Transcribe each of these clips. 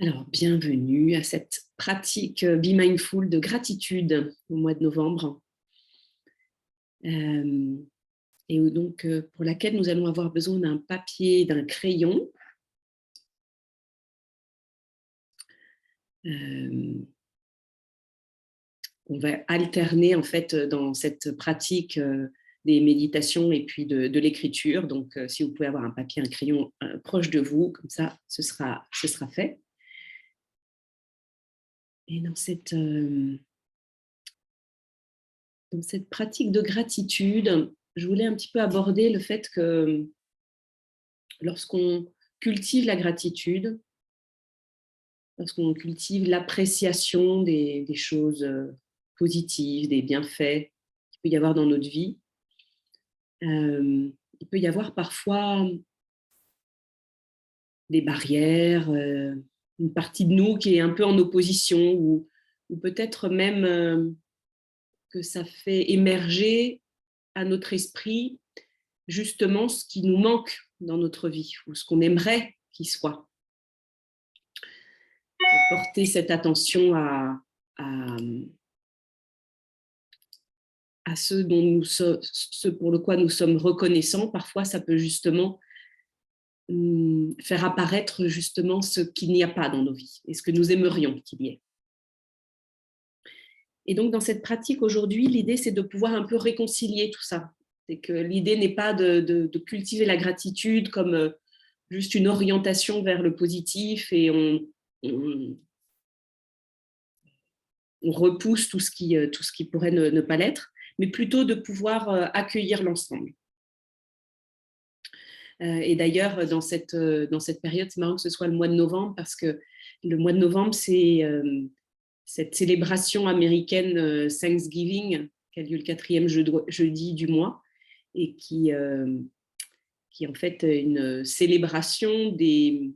Alors, bienvenue à cette pratique Be Mindful de gratitude au mois de novembre, euh, pour laquelle nous allons avoir besoin d'un papier, d'un crayon. Euh, on va alterner en fait dans cette pratique des méditations et puis de l'écriture. Donc, si vous pouvez avoir un papier, un crayon proche de vous, comme ça, ce sera fait. Et dans cette pratique de gratitude, je voulais un petit peu aborder le fait que lorsqu'on cultive la gratitude, lorsqu'on cultive l'appréciation des choses positives, des bienfaits qu'il peut y avoir dans notre vie, il peut y avoir parfois des barrières, une partie de nous qui est un peu en opposition ou peut-être même que ça fait émerger à notre esprit justement ce qui nous manque dans notre vie ou ce qu'on aimerait qu'il soit. Porter cette attention à ce pour le quoi nous sommes reconnaissants. Parfois, ça peut justement faire apparaître justement ce qu'il n'y a pas dans nos vies et ce que nous aimerions qu'il y ait. Et donc, dans cette pratique aujourd'hui, l'idée, c'est de pouvoir un peu réconcilier tout ça. C'est que l'idée n'est pas de cultiver la gratitude comme juste une orientation vers le positif et on repousse tout ce qui pourrait ne pas l'être, mais plutôt de pouvoir accueillir l'ensemble. Et d'ailleurs, dans cette période, c'est marrant que ce soit le mois de novembre, parce que le mois de novembre, c'est cette célébration américaine Thanksgiving, qui a lieu le 4e jeudi du mois, et qui est en fait une célébration de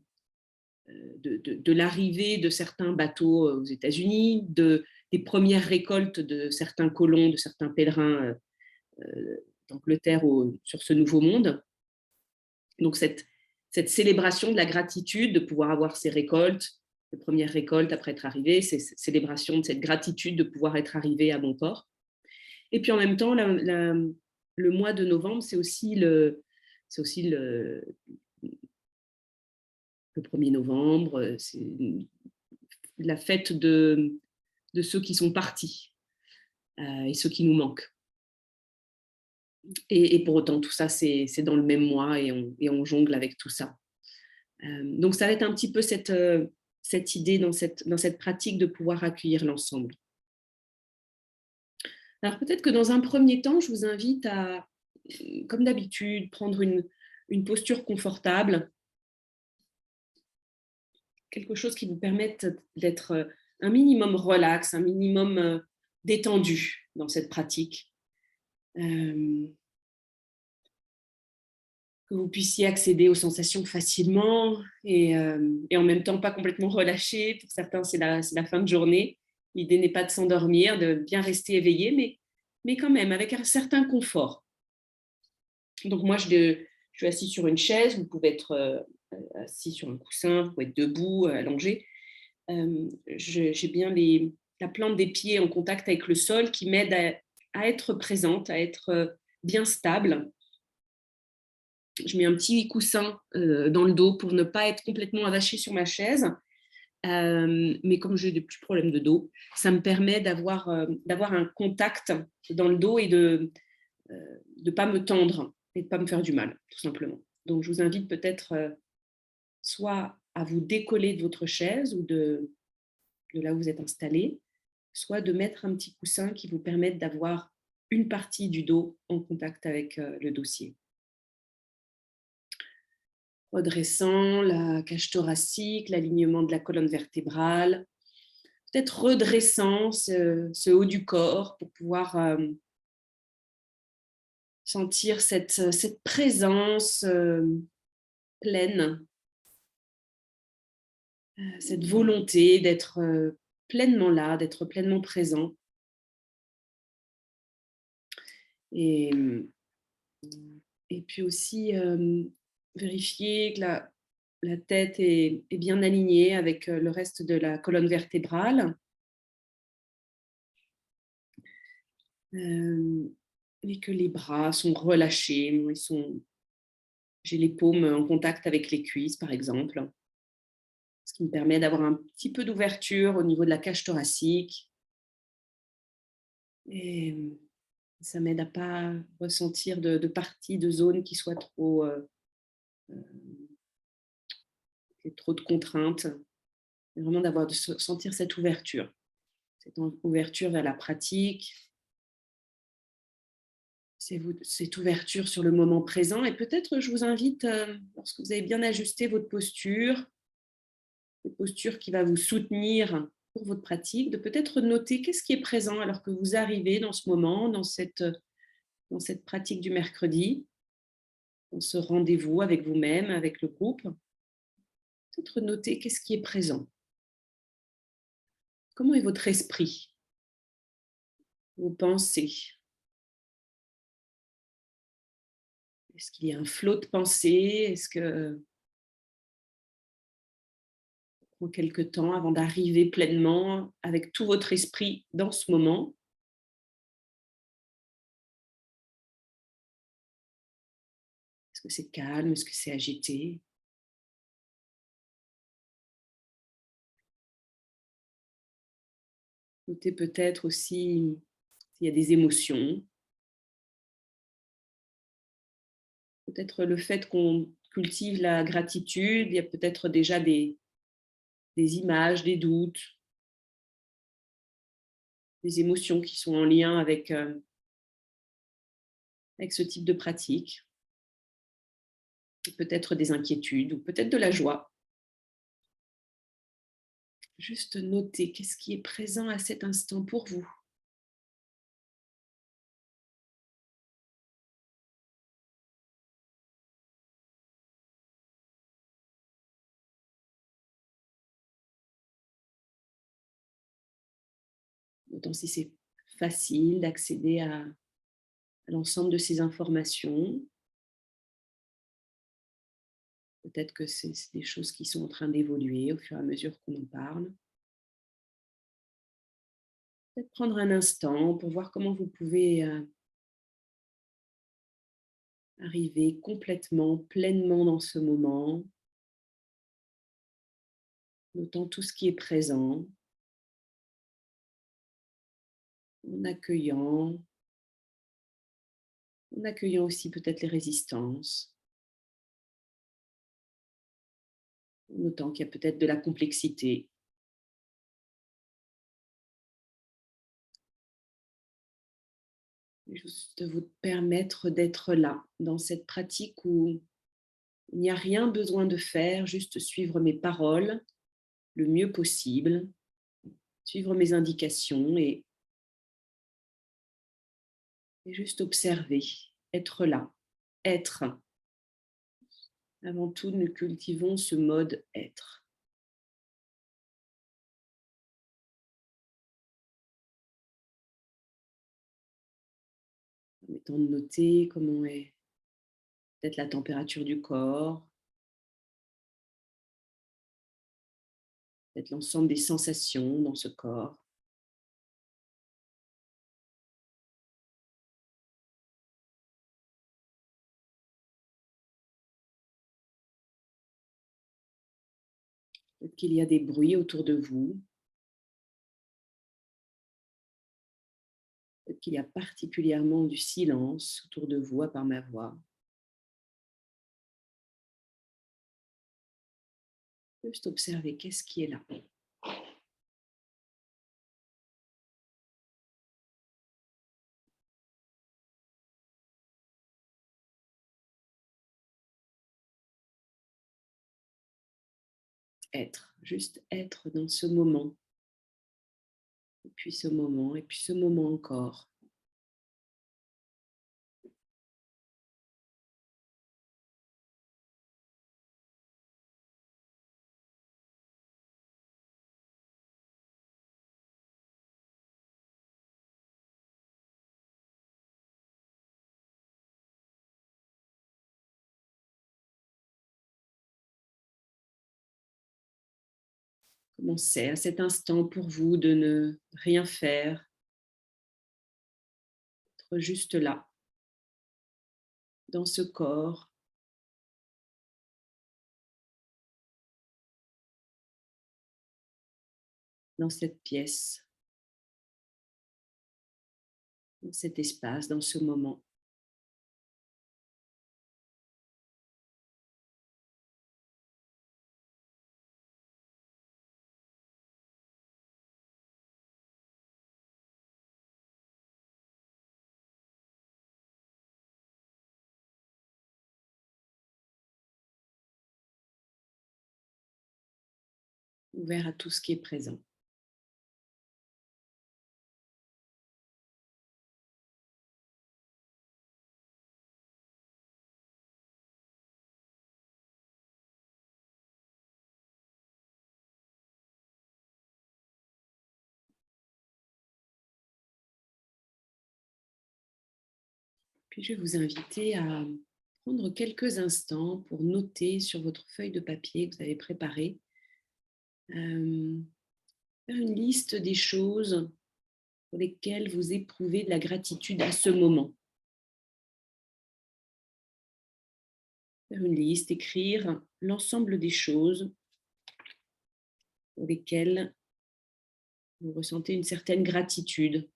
l'arrivée de certains bateaux aux États-Unis, des premières récoltes de certains colons, de certains pèlerins d'Angleterre sur ce nouveau monde. Donc cette célébration de la gratitude, de pouvoir avoir ces récoltes, les premières récoltes après être arrivé, ces célébrations de cette gratitude de pouvoir être arrivé à bon port. Et puis en même temps, le mois de novembre, c'est aussi le 1er novembre, c'est la fête de ceux qui sont partis et ceux qui nous manquent. Et pour autant, tout ça, c'est dans le même mois et on jongle avec tout ça. Donc, ça va être un petit peu cette idée dans cette pratique de pouvoir accueillir l'ensemble. Alors, peut-être que dans un premier temps, je vous invite à, comme d'habitude, prendre une posture confortable, quelque chose qui vous permette d'être un minimum relax, un minimum détendu dans cette pratique. Que vous puissiez accéder aux sensations facilement et en même temps pas complètement relâché. Pour certains, c'est la fin de journée. L'idée n'est pas de s'endormir, de bien rester éveillé, mais quand même avec un certain confort. Donc moi, je suis assise sur une chaise, vous pouvez être assis sur un coussin, vous pouvez être debout, allongé. J'ai bien la plante des pieds en contact avec le sol qui m'aide à être présente, à être bien stable. Je mets un petit coussin dans le dos pour ne pas être complètement avachée sur ma chaise. Mais comme j'ai des petits problèmes de dos, ça me permet d'avoir un contact dans le dos et de ne pas me tendre et de ne pas me faire du mal, tout simplement. Donc, je vous invite peut-être soit à vous décoller de votre chaise ou de là où vous êtes installé, soit de mettre un petit coussin qui vous permette d'avoir une partie du dos en contact avec le dossier. Redressant la cage thoracique, l'alignement de la colonne vertébrale, peut-être redressant ce haut du corps pour pouvoir sentir cette présence pleine, cette volonté d'être pleinement là, d'être pleinement présent. Et puis aussi vérifier que la tête est bien alignée avec le reste de la colonne vertébrale. Et que les bras sont relâchés. J'ai les paumes en contact avec les cuisses, par exemple, ce qui me permet d'avoir un petit peu d'ouverture au niveau de la cage thoracique. Et ça m'aide à pas ressentir de parties, de zones qui soient trop de contraintes. Vraiment de sentir cette ouverture vers la pratique, cette ouverture sur le moment présent. Et peut-être, je vous invite, lorsque vous avez bien ajusté votre posture, une posture qui va vous soutenir pour votre pratique, de peut-être noter qu'est-ce qui est présent alors que vous arrivez dans ce moment, dans cette pratique du mercredi, dans ce rendez-vous avec vous-même, avec le groupe. Peut-être noter qu'est-ce qui est présent. Comment est votre esprit, vos pensées? Est-ce qu'il y a un flot de pensées? Est-ce que prend quelque temps avant d'arriver pleinement avec tout votre esprit dans ce moment? Est-ce que c'est calme? Est-ce que c'est agité? Notez peut-être aussi s'il y a des émotions. Peut-être le fait qu'on cultive la gratitude, il y a peut-être déjà des images, des doutes, des émotions qui sont en lien avec ce type de pratique. Peut-être des inquiétudes ou peut-être de la joie. Juste noter qu'est-ce qui est présent à cet instant pour vous. Autant si c'est facile d'accéder à l'ensemble de ces informations. Peut-être que c'est des choses qui sont en train d'évoluer au fur et à mesure qu'on en parle. Peut-être prendre un instant pour voir comment vous pouvez arriver complètement, pleinement dans ce moment, notant tout ce qui est présent, en accueillant, aussi peut-être les résistances, en notant qu'il y a peut-être de la complexité. Juste vous permettre d'être là, dans cette pratique où il n'y a rien besoin de faire, juste suivre mes paroles le mieux possible, suivre mes indications et juste observer, être là, être. Avant tout, nous cultivons ce mode être. Permettant de noter comment est peut-être la température du corps, peut-être l'ensemble des sensations dans ce corps. Peut-être qu'il y a des bruits autour de vous. Peut-être qu'il y a particulièrement du silence autour de vous, à part ma voix. Juste observer qu'est-ce qui est là. Être, juste être dans ce moment. Et puis ce moment, et puis ce moment encore. Comment c'est à cet instant pour vous de ne rien faire, être juste là, dans ce corps, dans cette pièce, dans cet espace, dans ce moment. Ouvert à tout ce qui est présent. Puis je vais vous inviter à prendre quelques instants pour noter sur votre feuille de papier que vous avez préparée, faire une liste des choses pour lesquelles vous éprouvez de la gratitude à ce moment. Faire une liste, écrire l'ensemble des choses pour lesquelles vous ressentez une certaine gratitude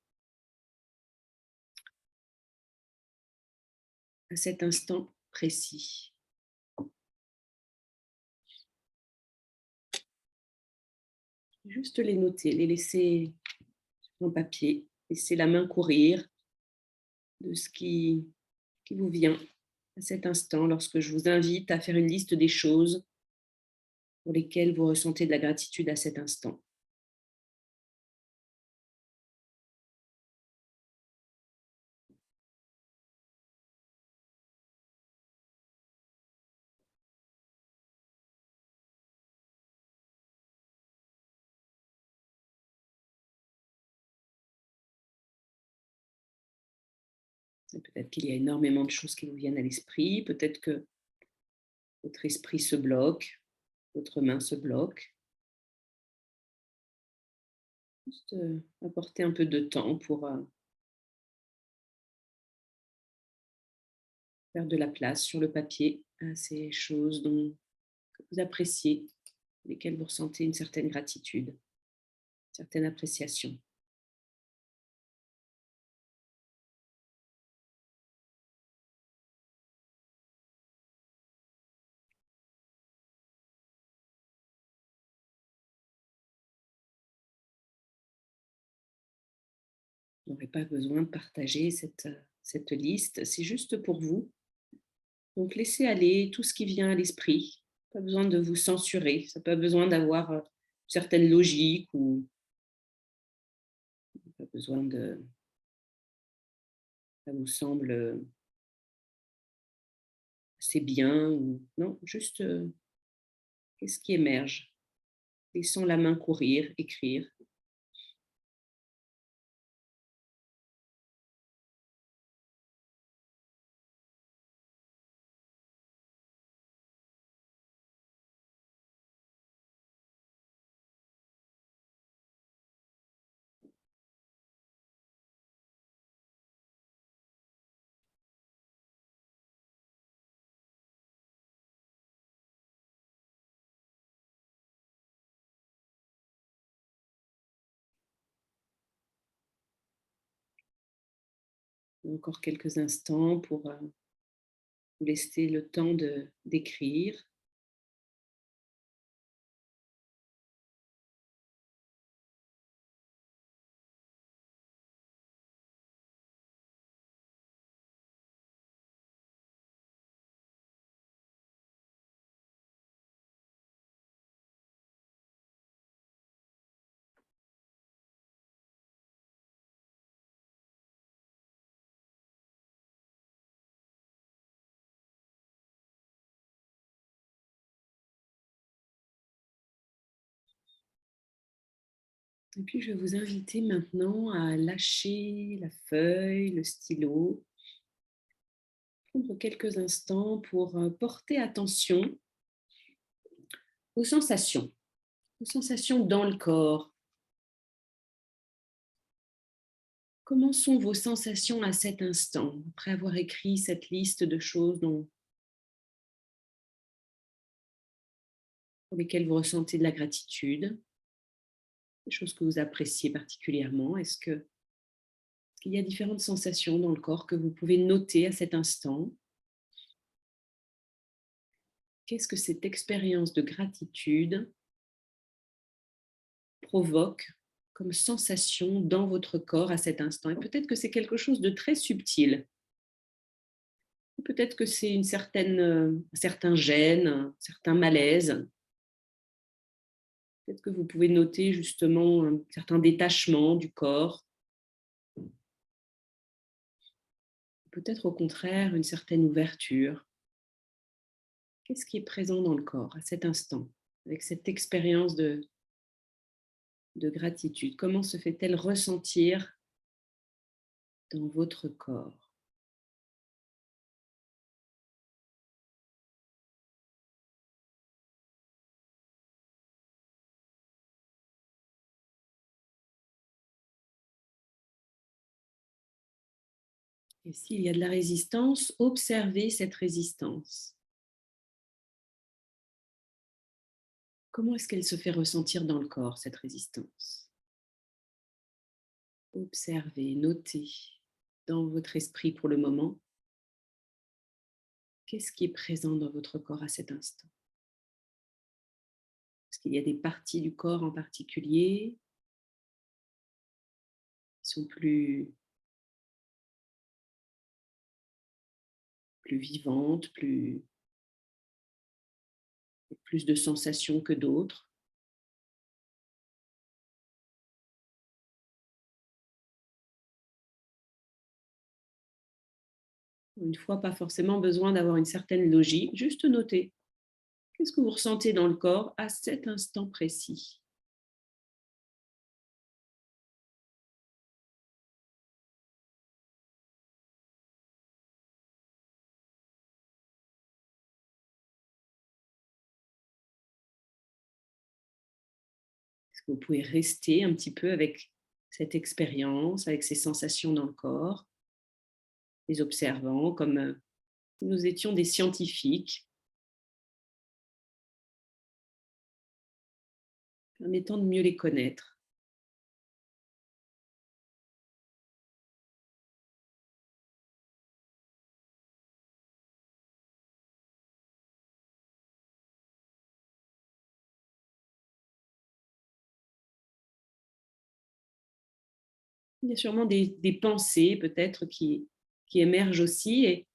à cet instant précis. Juste les noter, les laisser sur un papier, laisser la main courir de ce qui vous vient à cet instant lorsque je vous invite à faire une liste des choses pour lesquelles vous ressentez de la gratitude à cet instant. Peut-être qu'il y a énormément de choses qui vous viennent à l'esprit, peut-être que votre esprit se bloque, votre main se bloque. Juste apporter un peu de temps pour faire de la place sur le papier à ces choses que vous appréciez, lesquelles vous ressentez une certaine gratitude, une certaine appréciation. Vous n'aurez pas besoin de partager cette liste, c'est juste pour vous. Donc laissez aller tout ce qui vient à l'esprit. Pas besoin de vous censurer, ça n'a pas besoin d'avoir une certaine logique ou pas besoin de... Ça vous semble assez bien ou non, juste qu'est-ce qui émerge. Laissons la main courir, écrire. Encore quelques instants pour vous laisser le temps d'écrire. Et puis, je vais vous inviter maintenant à lâcher la feuille, le stylo, prendre quelques instants pour porter attention aux sensations. Vos sensations dans le corps. Comment sont vos sensations à cet instant, après avoir écrit cette liste de choses pour lesquelles vous ressentez de la gratitude, des choses que vous appréciez particulièrement? Est-ce qu'il y a différentes sensations dans le corps que vous pouvez noter à cet instant? Qu'est-ce que cette expérience de gratitude provoque comme sensation dans votre corps à cet instant? Et peut-être que c'est quelque chose de très subtil. Peut-être que c'est un certain gêne, un certain malaise. Peut-être que vous pouvez noter justement un certain détachement du corps. Peut-être au contraire une certaine ouverture. Qu'est-ce qui est présent dans le corps à cet instant, avec cette expérience de gratitude? Comment se fait-elle ressentir dans votre corps? Et s'il y a de la résistance, observez cette résistance. Comment est-ce qu'elle se fait ressentir dans le corps, cette résistance? Observez, notez dans votre esprit pour le moment. Qu'est-ce qui est présent dans votre corps à cet instant? Est-ce qu'il y a des parties du corps en particulier qui sont plus vivantes, plus de sensations que d'autres? Une fois, pas forcément besoin d'avoir une certaine logique, juste noter. Qu'est-ce que vous ressentez dans le corps à cet instant précis? Est-ce que vous pouvez rester un petit peu avec cette expérience, avec ces sensations dans le corps, les observant comme si nous étions des scientifiques, permettant de mieux les connaître? Il y a sûrement des pensées peut-être qui émergent aussi et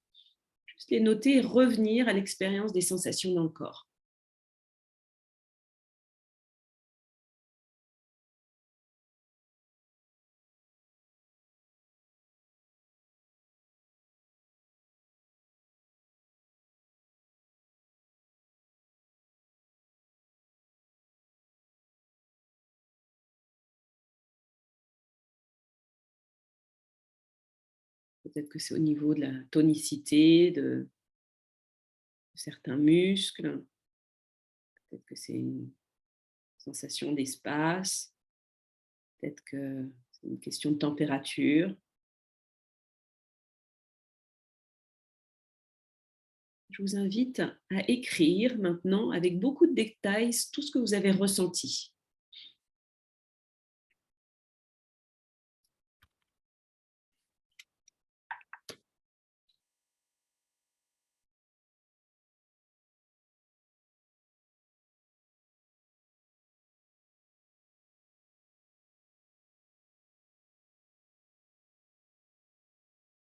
juste les noter et revenir à l'expérience des sensations dans le corps. Peut-être que c'est au niveau de la tonicité de certains muscles, peut-être que c'est une sensation d'espace, peut-être que c'est une question de température. Je vous invite à écrire maintenant avec beaucoup de détails tout ce que vous avez ressenti.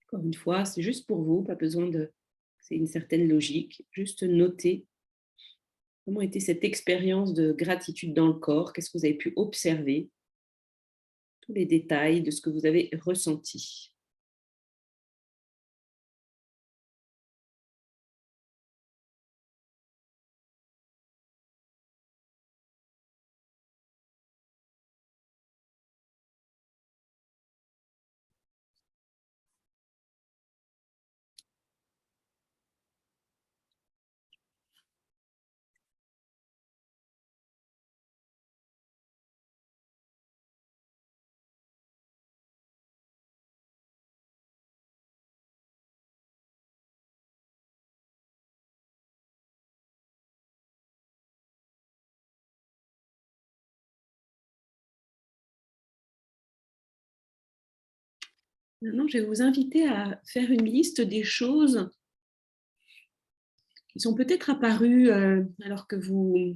Encore une fois, c'est juste pour vous, pas besoin de c'est une certaine logique, juste noter comment était cette expérience de gratitude dans le corps, qu'est-ce que vous avez pu observer, tous les détails de ce que vous avez ressenti. Maintenant, je vais vous inviter à faire une liste des choses qui sont peut-être apparues alors que vous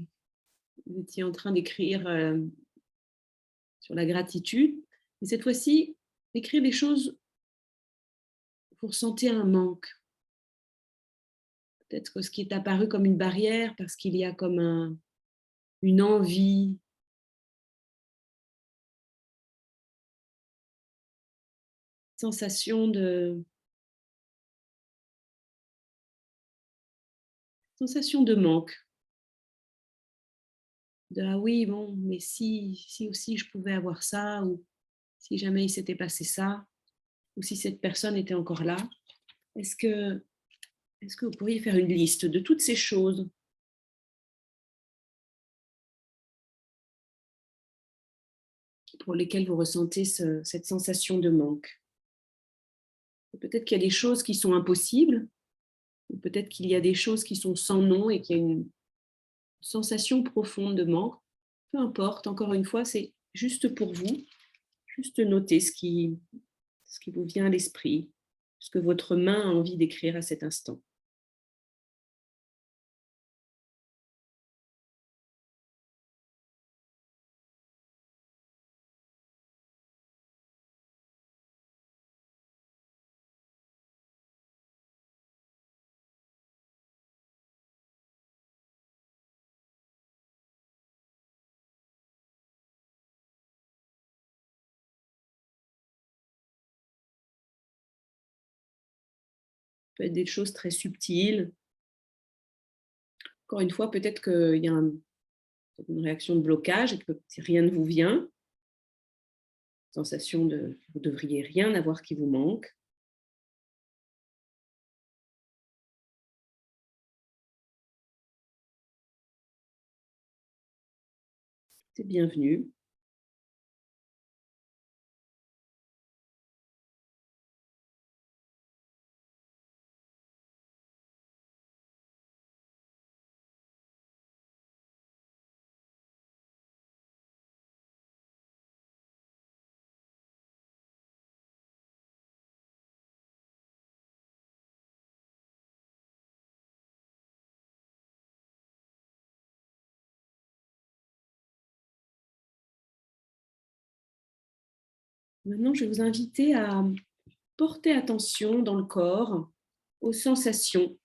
étiez en train d'écrire sur la gratitude. Et cette fois-ci, écrire des choses où vous ressentez un manque. Peut-être que ce qui est apparu comme une barrière parce qu'il y a comme une envie, sensation de manque. De ah oui, bon, mais si aussi je pouvais avoir ça, ou si jamais il s'était passé ça, ou si cette personne était encore là. Est-ce que, est-ce que vous pourriez faire une liste de toutes ces choses pour lesquelles vous ressentez cette sensation de manque? Peut-être qu'il y a des choses qui sont impossibles, ou peut-être qu'il y a des choses qui sont sans nom et qu'il y a une sensation profonde de manque. Peu importe, encore une fois, c'est juste pour vous, juste noter ce qui vous vient à l'esprit, ce que votre main a envie d'écrire à cet instant. Ça peut être des choses très subtiles. Encore une fois, peut-être qu'il y a une réaction de blocage et que si rien ne vous vient, sensation de vous devriez rien avoir qui vous manque. C'est bienvenu. Maintenant, je vais vous inviter à porter attention dans le corps aux sensations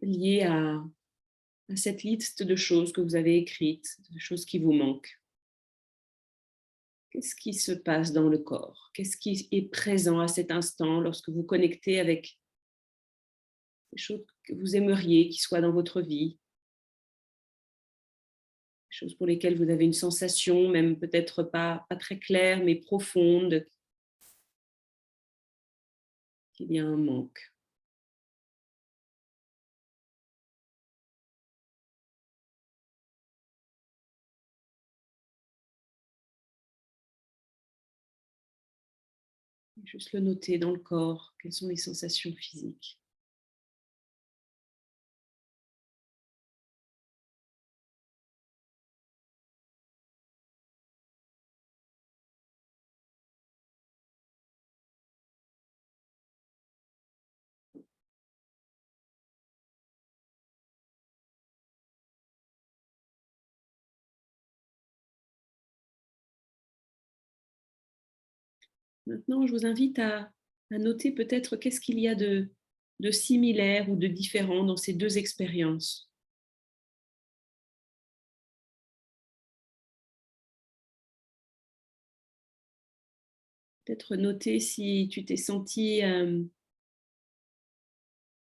liées à cette liste de choses que vous avez écrites, de choses qui vous manquent. Qu'est-ce qui se passe dans le corps? Qu'est-ce qui est présent à cet instant lorsque vous connectez avec les choses que vous aimeriez qui soient dans votre vie? Des choses pour lesquelles vous avez une sensation, même peut-être pas très claire, mais profonde, qu'il y a un manque. Juste le noter dans le corps, quelles sont les sensations physiques. Maintenant, je vous invite à noter peut-être qu'est-ce qu'il y a de similaire ou de différent dans ces deux expériences. Peut-être noter si tu t'es senti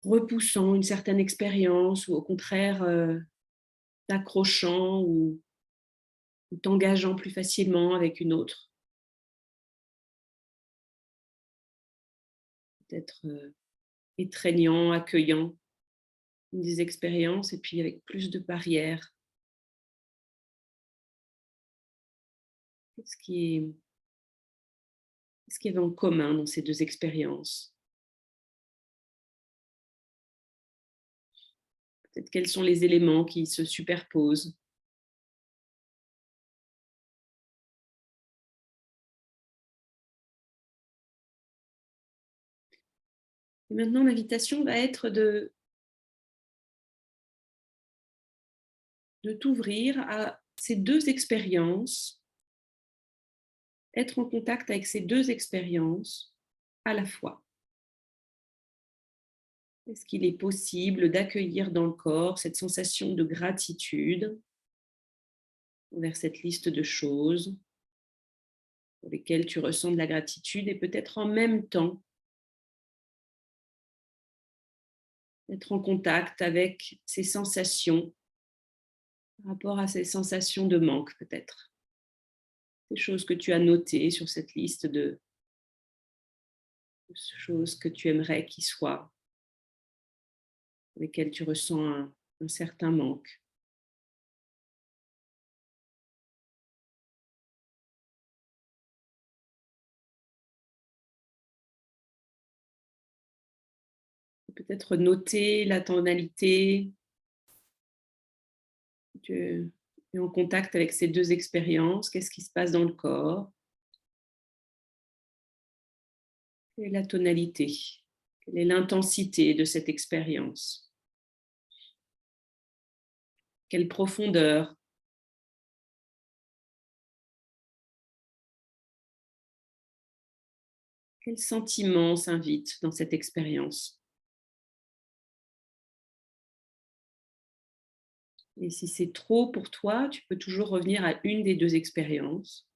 repoussant une certaine expérience ou au contraire t'accrochant ou t'engageant plus facilement avec une autre. Peut-être étreignant, accueillant des expériences et puis avec plus de barrières. Qu'est-ce qui est, qu'est-ce qu'il y avait en commun dans ces deux expériences? Peut-être quels sont les éléments qui se superposent? Et maintenant, l'invitation va être de t'ouvrir à ces deux expériences, être en contact avec ces deux expériences à la fois. Est-ce qu'il est possible d'accueillir dans le corps cette sensation de gratitude envers cette liste de choses pour lesquelles tu ressens de la gratitude et peut-être en même temps être en contact avec ces sensations par rapport à ces sensations de manque peut-être, des choses que tu as notées sur cette liste de choses que tu aimerais qu'ils soient, pour lesquelles tu ressens un certain manque. Peut-être noter la tonalité, tu es en contact avec ces deux expériences, qu'est-ce qui se passe dans le corps, quelle est la tonalité, quelle est l'intensité de cette expérience, quelle profondeur. Quel sentiment s'invite dans cette expérience? Et si c'est trop pour toi, tu peux toujours revenir à une des deux expériences.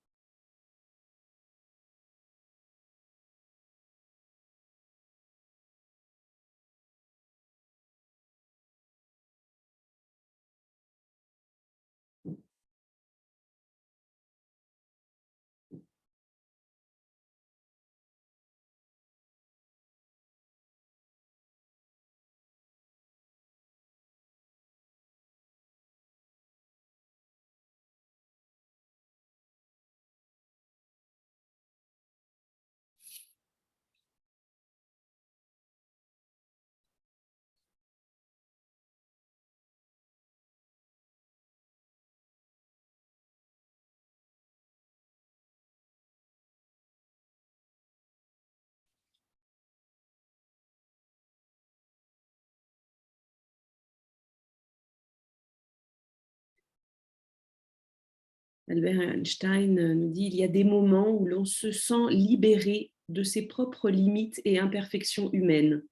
Albert Einstein nous dit il y a des moments où l'on se sent libéré de ses propres limites et imperfections humaines.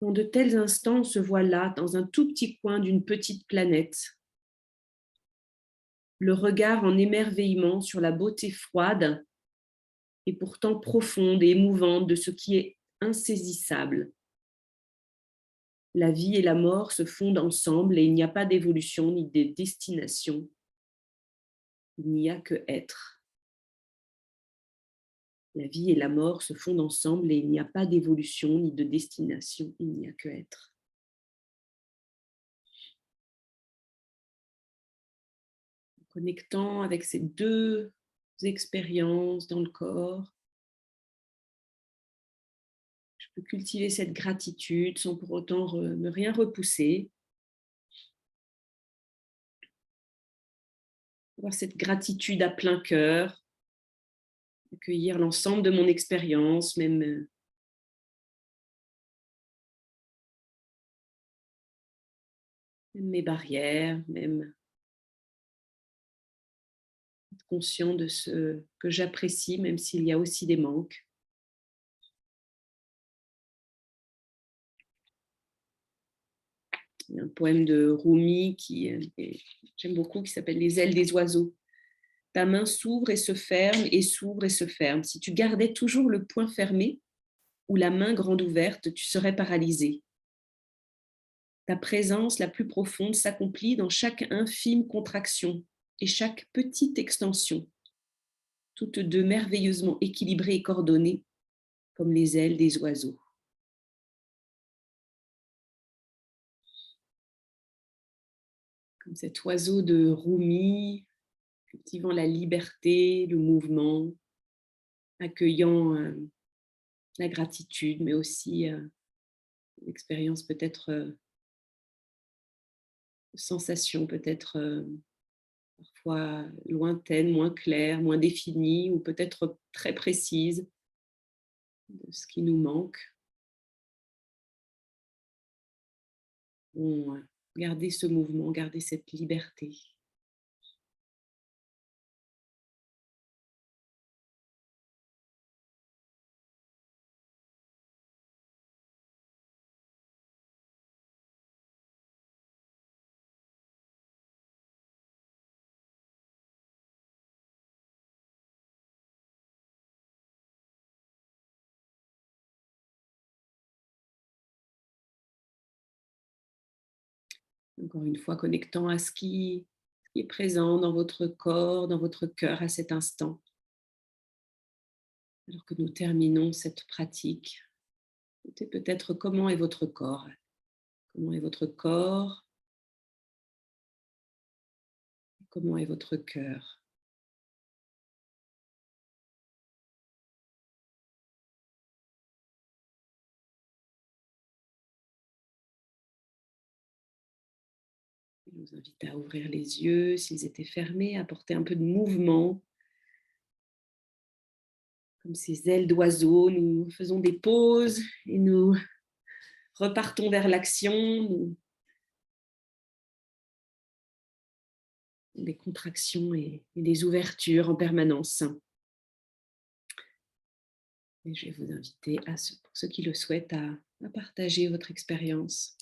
Dans de tels instants, on se voit là, dans un tout petit coin d'une petite planète, le regard en émerveillement sur la beauté froide et pourtant profonde et émouvante de ce qui est insaisissable. La vie et la mort se fondent ensemble et il n'y a pas d'évolution ni de destination. Il n'y a que être. La vie et la mort se fondent ensemble et il n'y a pas d'évolution ni de destination. Il n'y a que être. En connectant avec ces deux expériences dans le corps, je peux cultiver cette gratitude sans pour autant ne rien repousser. Avoir cette gratitude à plein cœur, accueillir l'ensemble de mon expérience, même mes barrières, même être conscient de ce que j'apprécie, même s'il y a aussi des manques. Il y a un poème de Rumi j'aime beaucoup, qui s'appelle Les ailes des oiseaux. Ta main s'ouvre et se ferme, et s'ouvre et se ferme. Si tu gardais toujours le poing fermé ou la main grande ouverte, tu serais paralysé. Ta présence la plus profonde s'accomplit dans chaque infime contraction et chaque petite extension, toutes deux merveilleusement équilibrées et coordonnées, comme les ailes des oiseaux. Comme cet oiseau de Rumi, cultivant la liberté, le mouvement, accueillant la gratitude, mais aussi l'expérience peut-être, sensation peut-être parfois lointaine, moins claire, moins définie, ou peut-être très précise, de ce qui nous manque. Bon, gardez ce mouvement, gardez cette liberté. Encore une fois, connectant à ce qui est présent dans votre corps, dans votre cœur à cet instant. Alors que nous terminons cette pratique, notez peut-être comment est votre corps. Comment est votre corps? Comment est votre cœur? Je vous invite à ouvrir les yeux s'ils étaient fermés, à apporter un peu de mouvement, comme ces ailes d'oiseau. Nous faisons des pauses et nous repartons vers l'action, des contractions et des ouvertures en permanence. Et je vais vous inviter, pour ceux qui le souhaitent, à partager votre expérience.